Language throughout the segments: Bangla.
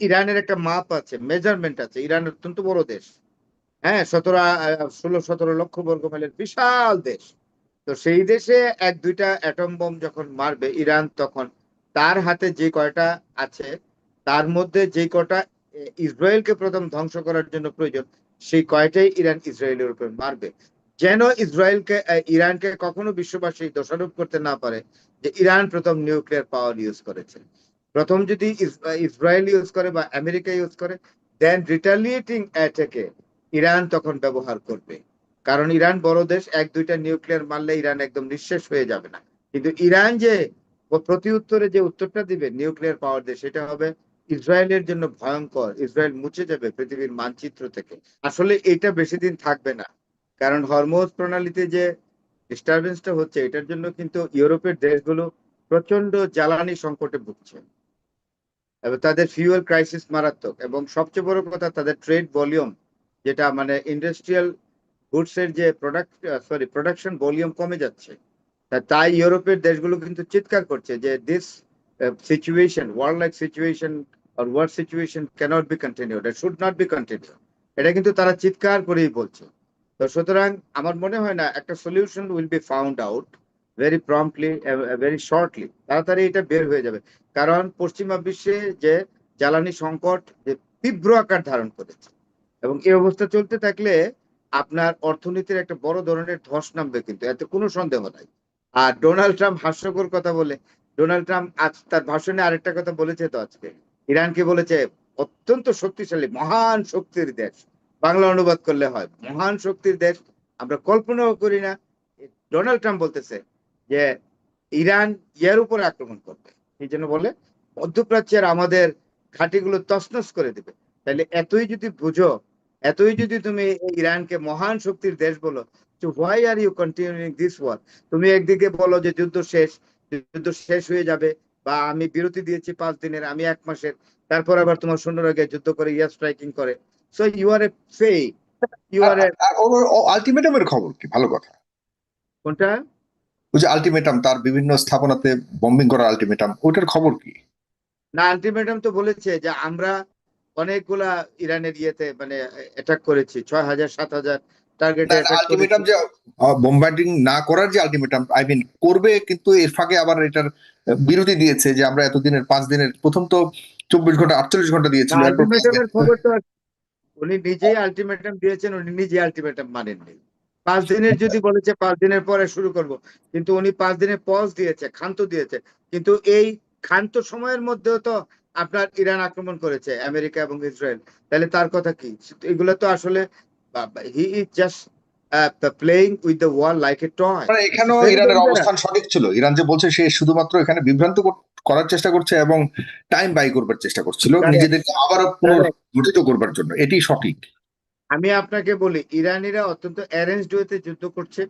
ইরানের একটা মাপ আছে, মেজারমেন্ট আছে। ইরান অত্যন্ত বড় দেশ। হ্যাঁ, 16 লক্ষ বর্গ মাইলের বিশাল দেশ। তো সেই দেশে এক দুইটা অ্যাটম বোম যখন মারবে ইরান, তখন তার হাতে যে কয়টা আছে তার মধ্যে যে কয়টা ইসরায়েলকে প্রথম ধ্বংস করার জন্য প্রয়োজন, সেই কয়টাই ইরান ইসরায়েলের উপর মারবে। যেন ইরানকে কখনো বিশ্ববাসী দোষারোপ করতে না পারে যে ইরান প্রথম নিউক্লিয়ার পাওয়ার ইউজ করেছে। প্রথম যদি ইসরায়েল ইউজ করে বা আমেরিকা ইউজ করে, দেন রিটালিয়েটিং অ্যাটাকে ইরান তখন ব্যবহার করবে। কারণ ইরান বড় দেশ, এক দুইটা নিউক্লিয়ার মারলে ইরান একদম নিঃশেষ হয়ে যাবে না। কিন্তু ইরান যে প্রতি উত্তরে যে উত্তরটা দিবে নিউক্লিয়ার পাওয়ার দিয়ে, সেটা হবে ইসরায়েলের জন্য ভয়ঙ্কর। ইসরায়েল মুছে যাবে পৃথিবীর মানচিত্র থেকে। আসলে এটা বেশি দিন থাকবে না। কারণ হরমুজ প্রণালীতে যে ডিস্টারবেন্সটা হচ্ছে, এটার জন্য কিন্তু ইউরোপের দেশগুলো প্রচন্ড জ্বালানি সংকটে ভুগছে, এবং তাদের ফিউয়েল ক্রাইসিস মারাত্মক। এবং সবচেয়ে বড় কথা, তাদের ট্রেড ভলিউম, যেটা মানে ইন্ডাস্ট্রিয়াল গুডস এর যে প্রোডাকশন ভলিউম কমে যাচ্ছে। তাই ইউরোপের দেশগুলো কিন্তু চিৎকার করছে যে this situation, world like situation আর world situation cannot be continued, it should not be continue. এটা কিন্তু তারা চিৎকার করেই বলছে। তো সুতরাং আমার মনে হয় না একটা solution will be found out very promptly, very shortly, তাড়াতাড়ি এটা বের হয়ে যাবে। কারণ পশ্চিমা বিশ্বে যে জ্বালানি সংকট যে তীব্র আকার ধারণ করেছে, এবং এই অবস্থা চলতে থাকলে আপনার অর্থনীতির একটা বড় ধরনের ধস নামবে, কিন্তু এতে কোনো সন্দেহ নাই। আর ডোনাল্ড ট্রাম্প হাস্যকর কথা বলে, ডোনাল্ড ট্রাম্প আজ তার ভাষণে আরেকটা কথা বলেছে তো আজকে, ইরানকে বলেছে অত্যন্ত শক্তিশালী মহান শক্তির দেশ। বাংলা অনুবাদ করলে হয় মহান শক্তির দেশ। আমরা কল্পনাও করি না। ডোনাল্ড ট্রাম্প বলতেছে যে ইরান ইয়ার উপরে আক্রমণ করবে, এই জন্য বলে মধ্যপ্রাচ্যের আমাদের ঘাঁটিগুলো তছনছ করে দেবে। তাহলে এতই যদি বুঝো, এতই যদি তুমি এই ইরানকে মহান শক্তির দেশ বলো, তো why are you continuing this war? তুমি একদিকে বলো যে যুদ্ধ শেষ, যুদ্ধ শেষ হয়ে যাবে, বা আমি বিরতি দিয়েছি 5 দিনের, আমি 1 মাসের, তারপর আবার তোমার সৈন্যরা গিয়ে যুদ্ধ করে, ইয়ার স্ট্রাইকিং করে। So you are a fake, you are আর এ। আর ওর আলটিমেটামের খবর কি? ভালো কথা। কোনটা? ওই যে আলটিমেটাম, তার বিভিন্ন স্থাপনাতে বম্বিং করার আলটিমেটাম, ওটার খবর কি? না, আলটিমেটাম তো বলেছে যে আমরা অনেকগুলা ইরানের ইয়েতে মানে অ্যাটাক করেছি, 6,000 7,000 টার্গেটে না, অ্যাটাক করেছি। আলটিমেটাম যে বোমবার্ডিং না করার যে আলটিমেটাম, আই মিন করবে, কিন্তু এর ফাঁকে আবার এটার বিরতি দিয়েছে যে আমরা এতদিনের 5 দিনের, প্রথম তো 24 ঘন্টা 48 ঘন্টা না, দিয়েছিল, এরপর 5 দিন। আলটিমেটামের খবর তো উনি নিজেই আলটিমেটাম দিয়েছেন, উনি নিজে আলটিমেটাম মানেননি। 5 দিনের যদি বলেছে 5 দিনের পরে শুরু করব, কিন্তু উনি 5 দিনের পজ দিয়েছে, ক্ষান্ত দিয়েছে। কিন্তু এই ক্ষান্ত সময়ের মধ্যেও তো আপনার ইরান আক্রমণ করেছে, আমেরিকা এবং ইসরায়েল। তাহলে তার কথা কি? এগুলো তো আসলে he is just playing with the wall like a toy. মানে দিস ইজ এখানেও ভেরি ইরানের ডেঞ্জারাস। অবস্থান সঠিক ছিল। ইরান যে বলছে সে শুধুমাত্র এখানে বিভ্রান্ত করার চেষ্টা করছে এবং টাইম বাই করবার চেষ্টা করছিল নিজেদেরকে আবারও পুনর্গঠিত করবার জন্য, এটি সঠিক। আমি আপনাকে বলি, ইরানিরা অত্যন্ত অ্যারেঞ্জড ওয়েতে যুদ্ধ করছে।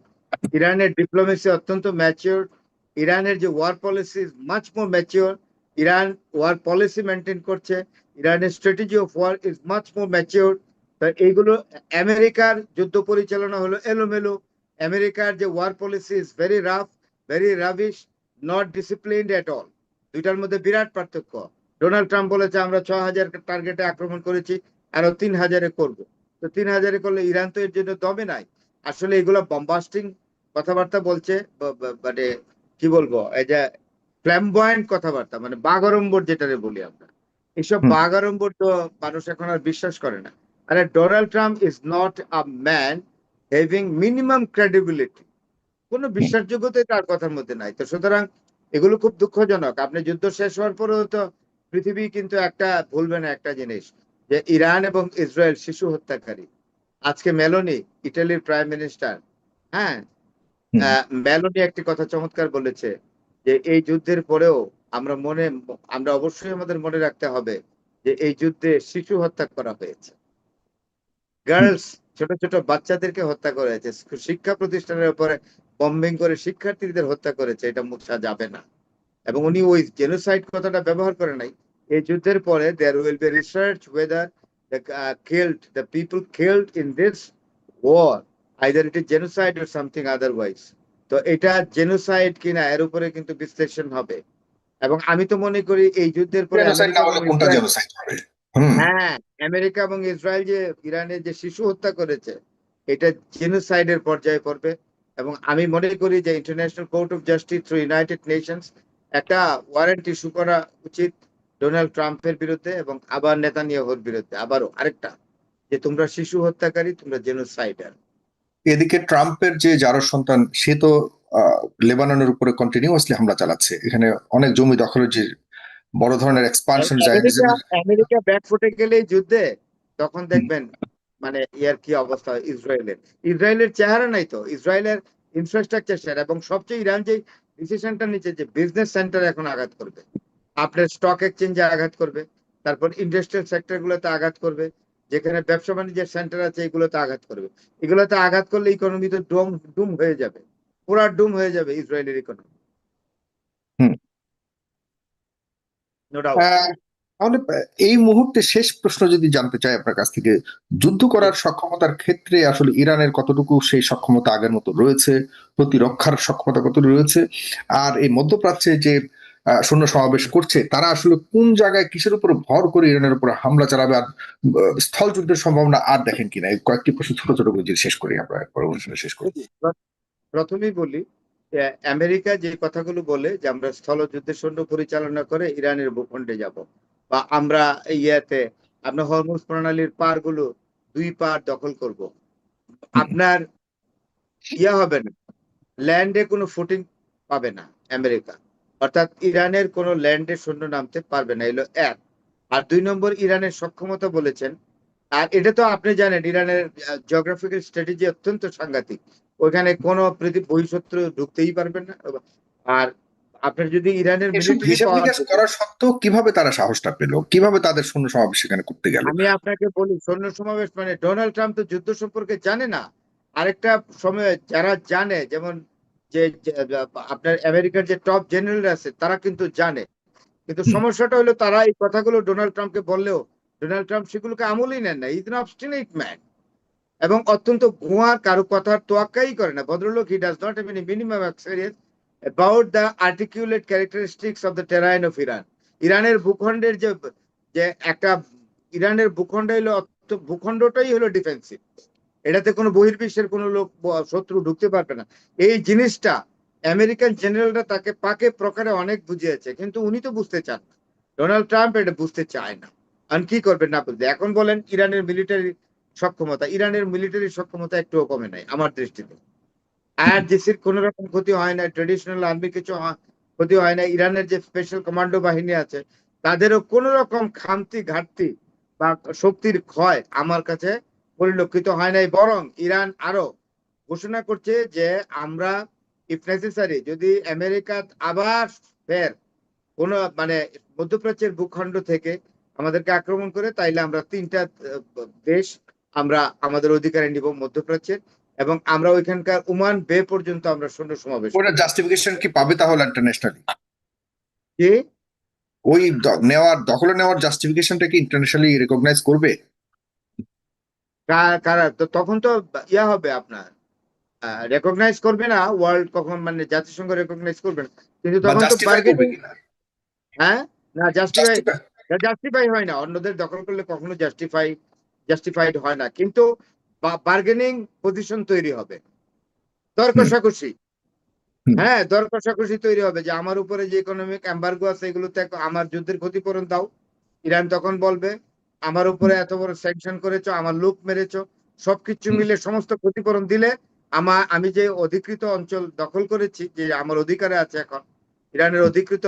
ইরানের ডিপ্লোমেসি অত্যন্ত ম্যাচিওর। ইরানের যে war policy is much more mature. Iran war policy maintain করছে। ইরানের strategy of war is much more mature. এইগুলো, আমেরিকার যুদ্ধ পরিচালনা হলো এলোমেলো। আমেরিকার যে war policy is very rough, very rubbish, not disciplined at all. দুইটার মধ্যে বিরাট পার্থক্য। ডোনাল্ড ট্রাম্প বলেছে আমরা 6,000 টার্গেটে আক্রমণ করেছি, আরো 3,000-এ করবো। তো 3,000-এ করলে ইরান তো এর জন্য দমে নাই। আসলে এগুলো বম্বাস্টিং কথাবার্তা বলছে, মানে কি বলবো, এই যে ফ্ল্যামবয়েন্ট কথাবার্তা, মানে বাগাড়ম্বর যেটারে বলি আমরা। এইসব হুম। বাগাড়ম্বর তো মানুষ এখন আর বিশ্বাস করে না। আরে Donald Trump is not a man having minimum credibility. কোনো হুম। বিশ্বাসযোগ্যতা তার কথার মধ্যে নাই। তো সুতরাং এগুলো খুব দুঃখজনক। আপনি যুদ্ধ শেষ হওয়ার পরেও তো পৃথিবী কিন্তু একটা ভুলবে না একটা জিনিস, যে ইরান এবং ইসরায়েল শিশু হত্যাকারী। আজকে মেলোনি, ইটালির প্রাইম মিনিস্টার, হ্যাঁ, হুম। মেলোনি একটি কথা চমৎকার বলেছে, যে এই যুদ্ধের পরেও আমরা আমরা অবশ্যই আমাদের মনে রাখতে হবে যে এই যুদ্ধে শিশু হত্যা করা হয়েছে, হুম। গার্লস, ছোট ছোট বাচ্চাদেরকে হত্যা করা হয়েছে, শিক্ষা প্রতিষ্ঠানের উপরে বম্বিং করে শিক্ষার্থীদের হত্যা করেছে, এটা মুছা যাবে না। এবং উনি ওই জেনোসাইড কথাটা ব্যবহার করে নাই। এই যুদ্ধের পরে there will be research whether the people killed in this war, either it is genocide or something otherwise. তো এটা জেনোসাইড কিনা এর উপরে কিন্তু বিশ্লেষণ হবে। এবং আমি তো মনে করি এই যুদ্ধের পরে জেনোসাইড আমেরিকা না এবং হলে কোনটা ইসরায়েল, জেনোসাইড হবে? হুম। হ্যাঁ, আমেরিকা এবং ইসরায়েল যে ইরানের যে শিশু হত্যা করেছে, এটা জেনোসাইডের পর্যায়ে পড়বে। এবং আমি মনে করি যে international court of justice through United Nations একটা ওয়ারেন্ট ইস্যু করা উচিত ডোনাল্ড ট্রাম্পের বিরুদ্ধে এবং আবার নেতানিয়াহুর বিরুদ্ধে, আবারও আরেকটা, যে তোমরা শিশু হত্যাকারী, তোমরা জেনোসাইডার। এদিকে ট্রাম্পের যে জারজ সন্তান সে তো আহ, লেবাননের উপরে কন্টিনিউয়াসলি হামলা চালাচ্ছে, এখানে অনেক জমি দখলের যে বড় ধরনের এক্সপানশন আমেরিকা জায়নিজমের। আমেরিকা ব্যাকফুটে গেলে যুদ্ধে, তখন দেখবেন মানে ইয়ার কি অবস্থা হয় ইসরায়েলের। ইসরায়েলের চেহারা নাই তো, ইসরায়েলের ইনফ্রাস্ট্রাকচার শেয়ার, এবং সবচেয়ে ইরান যে ডিসিশনটা নিচ্ছে যে বিজনেস সেন্টার এখন আঘাত করবে, আপনার স্টক এক্সচেঞ্জে আঘাত করবে, তারপর ইন্ডাস্ট্রিয়াল সেক্টর গুলোতে আঘাত করবে, যেখানে ব্যবসা বাণিজ্যের সেন্টার আছে এগুলোতে আঘাত করবে। এগুলোতে আঘাত করলে ইকোনমি তো ডুম ডুম হয়ে যাবে, পুরা ডুম হয়ে যাবে ইসরায়েলের ইকোনমি, নো ডাউট। তাহলে এই মুহূর্তে শেষ প্রশ্ন যদি জানতে চাই আপনার কাছ থেকে, যুদ্ধ করার সক্ষমতার ক্ষেত্রে আসলে ইরানের কতটুকু সেই সক্ষমতা আগের মতো রয়েছে, প্রতিরক্ষার সক্ষমতা কতটুকু রয়েছে, আর এই মধ্যপ্রাচ্যে যে সৈন্য সমাবেশ করছে তারা আসলে কোন জায়গায় কিসের উপর ভর করে ইরানের উপর হামলা চালাবে, আর স্থল যুদ্ধের সম্ভাবনা আর দেখেন কিনা? এই কয়েকটি প্রশ্ন ছোট ছোট করে যদি শেষ করি আমরা, একবার অনুষ্ঠানে শেষ করি। প্রথমেই বলি, আমেরিকা যে কথাগুলো বলে যে আমরা স্থলযুদ্ধের সৈন্য পরিচালনা করে ইরানের ভূখণ্ডে যাব, বা আমরা ইয়াতে আপনার হরমুজ প্রণালীর পার গুলো 2 পার দখল করব, আপনার ইয়া হবে না, ল্যান্ডে কোনো ফুটিং পাবে না আমেরিকা, অর্থাৎ ইরানের কোনো ল্যান্ডে সৈন্য নামতে পারবে না, এলো এক। আর 2 নম্বর, ইরানের সক্ষমতা বলেছেন, আর এটা তো আপনি জানেন ইরানের জিওগ্রাফিক্যাল স্ট্র্যাটেজি অত্যন্ত সাংঘাতিক, ওখানে কোনো বহিঃশত্রু ঢুকতেই পারবেন না। আর আপনার যদি ইরানের এসব মিলিটারি হিসাব পাওয়ার, নিকাশ করা সত্ত্বেও কিভাবে তারা সাহসটা পেল, কিভাবে তাদের সৈন্য সমাবেশ সেখানে করতে গেল? আমি আপনাকে বলি, সৈন্য সমাবেশ মানে ডোনাল্ড ট্রাম্প তো যুদ্ধ সম্পর্কে জানে না। আরেকটা সময় যারা জানে, যেমন যে আপনার আমেরিকার যে টপ জেনারেল আছে তারা কিন্তু জানে, কিন্তু সমস্যাটা হলো তারা এই কথাগুলো ডোনাল্ড ট্রাম্পকে বললেও ডোনাল্ড ট্রাম্প সেগুলোকে আমলই নেন না। ইজ এন অবস্টিনেট ম্যান, এবং অত্যন্ত গোয়া, কারো কথার তোয়াক্কাই করে না ভদ্রলোক। He does not have any minimum experience about the articulate characteristics of the terrain of Iran. ইরানের ভূখণ্ডের যে যে একটা, ইরানের ভূখণ্ড হলো ভূখণ্ডটাই হলো ডিফেন্সিভ, এটাতে কোনো বহির্বিশ্বের কোনো লোক শত্রু ঢুকতে পারবে না। এই জিনিসটা আমেরিকান জেনারেলরা তাকে পাকে প্রকারে অনেক বুঝিয়েছে, কিন্তু উনি তো বুঝতে চান না, ডোনাল্ড ট্রাম্প এটা বুঝতে চায় না। আর কি করবেন না বুঝতে। এখন বলেন ইরানের মিলিটারি সক্ষমতা, ইরানের মিলিটারি সক্ষমতা একটুও কমে নাই আমার দৃষ্টিতে। আইআরজিসির কোন রকম ক্ষতি হয় না, ট্রেডিশনাল আর্মি কিছু ক্ষতি হয় না, ইরানের যে স্পেশাল কমান্ডো বাহিনী আছে তাদেরও কোন রকম খামতি ঘাটতি বা শক্তির ক্ষয় আমার কাছে পরিলক্ষিত হয় নাই। বরং ইরান আরো ঘোষণা করছে যে আমরা ইফ নেসেসারি, যদি আমেরিকা আবার ফের কোন মানে মধ্যপ্রাচ্যের ভূখণ্ড থেকে আমাদেরকে আক্রমণ করে, তাইলে আমরা 3টা দেশ আমরা আমাদের অধিকারে নিব মধ্যপ্রাচ্যের, এবং আমরা ওইখানকার ওমান বে পর্যন্ত আমরা সৈন্য সমাবেশ ওটা করব। জাস্টিফিকেশন কি পাবে তাহলে ইন্টারন্যাশনালি? যে ওই দখলে নেওয়ার জাস্টিফিকেশনটা কি ইন্টারন্যাশনালি রেকগনাইজ করবে? কারা তো তখন তো ইয়া হবে আপনার, রেকগনাইজ করবে না ওয়ার্ল্ড, কখন মানে জাতিসংঘ রেকগনাইজ করবে না, কিন্তু বা তখন তো জাস্টিফাই করবে বার্গেনিং। কিনা? হ্যাঁ, না জাস্টিফাই, জাস্টিফাই। জাস্টিফাই হয় না, অন্যদের দখল করলে কখনো জাস্টিফাইড হয় না, কিন্তু বার্গেনিং পজিশন তৈরি হবে, দর হুম। কষাকষি। হুম। হ্যাঁ, দর কষাকষি তৈরি হবে যে আমার উপরে যে ইকোনমিক এম্বার্গো আছে এগুলোতে আমার যুদ্ধের ক্ষতিপূরণ দাও। ইরান তখন বলবে আমার উপরে এত বড় স্যাংশন করেছো, আমার লোক মেরেছো, সবকিছু হুম। মিলে সমস্ত ক্ষতিপূরণ দিলে আমি যে অধিকৃত অঞ্চল দখল করেছি, যে আমার অধিকারে আছে এখন, ইরানের অধিকৃত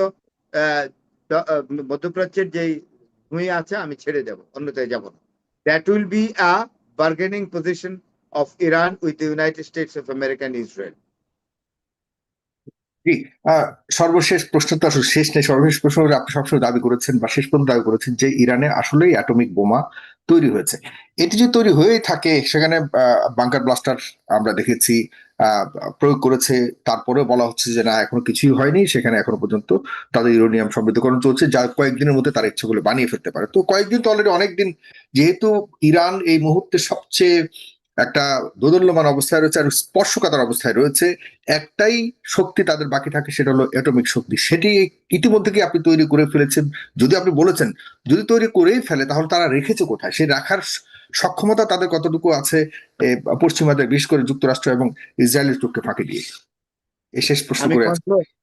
আহ, মধ্যপ্রাচ্যের যেই ভূমি আছে আমি ছেড়ে দেব, অন্যথায় যাব না। That will be a bargaining position of Iran with the United States of America and Israel. জি। আহ, সর্বশেষ প্রশ্ন তো আসলে শেষ নেই, সর্বশেষ প্রশ্ন হলো, আপনি সবসময় দাবি করেছেন বা শেষ পর্যন্ত দাবি করেছেন যে ইরানে আসলেই অ্যাটমিক বোমা তৈরি হয়েছে। এটি যদি তৈরি হয়েই থাকে, সেখানে বাংকার ব্লাস্টার আমরা দেখেছি আহ, প্রয়োগ করেছে, তারপরেও বলা হচ্ছে যে না এখনো কিছুই হয়নি, সেখানে এখনো পর্যন্ত তাদের ইউরেনিয়াম সমৃদ্ধকরণ চলছে, যা কয়েকদিনের মধ্যে তার ইচ্ছেগুলো বানিয়ে ফেলতে পারে। তো কয়েকদিন তো অলরেডি অনেকদিন, যেহেতু ইরান এই মুহূর্তে সবচেয়ে একটা দোদুল্যমান অবস্থায় রয়েছে আর স্পর্শকাতর অবস্থায় রয়েছে। একটাই শক্তি তাদের বাকি থাকে, সেটা হলো অ্যাটমিক শক্তি। সেটি ইতিমধ্যে কি আপনি তৈরি করে ফেলেছেন? যদি আপনি বলেছেন যদি তৈরি করেই ফেলে, তাহলে তারা রেখেছে কোথায়? সে রাখার সক্ষমতা তাদের কতটুকু আছে পশ্চিমাদের, বিশেষ করে যুক্তরাষ্ট্র এবং ইসরায়েলের চোখকে ফাঁকি দিয়ে? এই শেষ প্রশ্ন আমি করে আছে। কনক্লু-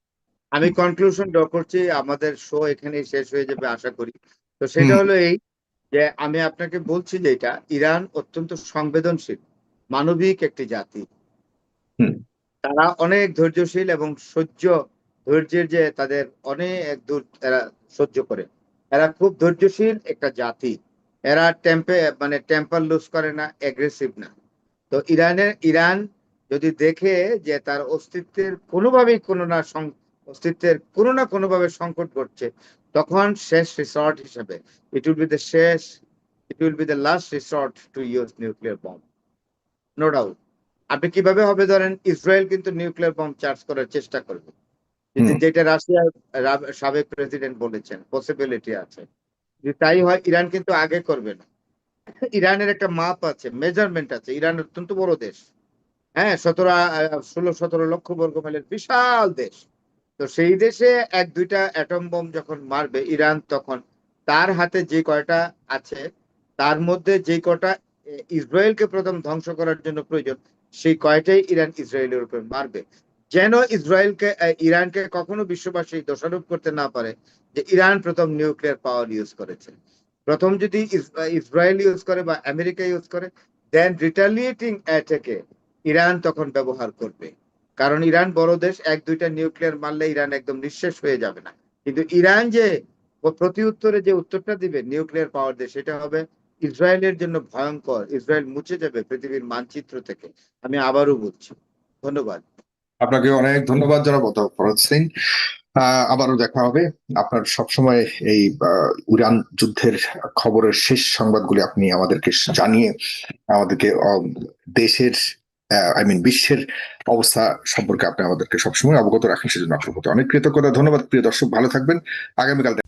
আমি কনক্লুশন ড্র করছি, আমাদের শো এখানেই শেষ হয়ে যাবে আশা করি। তো সেটা হুম। হলো এই, যে আমি আপনাকে বলছি যে এটা ইরান অত্যন্ত সংবেদনশীল মানবিক একটি জাতি। হুম। তারা অনেক ধৈর্যশীল এবং ধৈর্যের যে তাদের অনেক দূর এরা সহ্য করে। এরা খুব ধৈর্যশীল একটা জাতি। এরা টেম্পার লুজ করে না, এগ্রেসিভ না। তো ইরান যদি দেখে যে তার অস্তিত্বের কোনো না কোনো ভাবে সংকট ঘটছে, তখন শেষ রিসর্ট হিসেবে it will be the last resort to use nuclear bomb, no doubt. আপনি কিভাবে হবে ধরেন, ইসরায়েল কিন্তু নিউক্লিয়ার বম্ব চার্জ করার চেষ্টা করবে, হুম। যেটা রাশিয়ার সাবেক প্রেসিডেন্ট বলেছেন পসিবিলিটি আছে। যদি তাই হয়, ইরান কিন্তু আগে করবে না। ইরানের একটা মাপ আছে, মেজারমেন্ট আছে। ইরান অত্যন্ত বড় দেশ। হ্যাঁ, 16-17 লক্ষ বর্গ মাইলের বিশাল দেশ। তো সেই দেশে এক দুইটা অ্যাটম বোম যখন মারবে ইরান, তখন তার হাতে যে কয়টা আছে তার মধ্যে যে কয়টা ইসরায়েলকে প্রথম ধ্বংস করার জন্য প্রয়োজন, সেই কয়টাই ইরান ইসরায়েলের উপর মারবে। যেন ইরানকে কখনো বিশ্ববাসী দোষারোপ করতে না পারে যে ইরান প্রথম নিউক্লিয়ার পাওয়ার ইউজ করেছে। প্রথম যদি ইসরায়েল ইউজ করে বা আমেরিকা ইউজ করে, দেন রিটালিয়েটিং অ্যাটাকে ইরান তখন ব্যবহার করবে। কারণ ইরান বড় দেশ, এক দুইটা নিউক্লিয়ার মারলে ইরান একদম নিঃশেষ হয়ে যাবে না। কিন্তু ইরান যে প্রতি উত্তরে যে উত্তরটা দিবে নিউক্লিয়ার পাওয়ার দিয়ে, সেটা হবে ইসরায়েলের জন্য ভয়ঙ্কর। ইসরায়েল মুছে যাবে পৃথিবীর মানচিত্র থেকে। আমি আবারও বলছি, ধন্যবাদ। আপনাকে অনেক ধন্যবাদ জনাব অধ্যাপক ফরহাদ হোসেন। আবারও দেখা হবে। আপনার সবসময় এই ইরান যুদ্ধের খবরের শেষ সংবাদগুলি আপনি আমাদেরকে জানিয়ে আমাদেরকে দেশের বিশ্বের অবস্থা সম্পর্কে আপনি আমাদেরকে সবসময় অবগত রাখেন, সেজন্য আপনার প্রতি অনেক কৃতজ্ঞতা। ধন্যবাদ। প্রিয় দর্শক, ভালো থাকবেন। আগামীকাল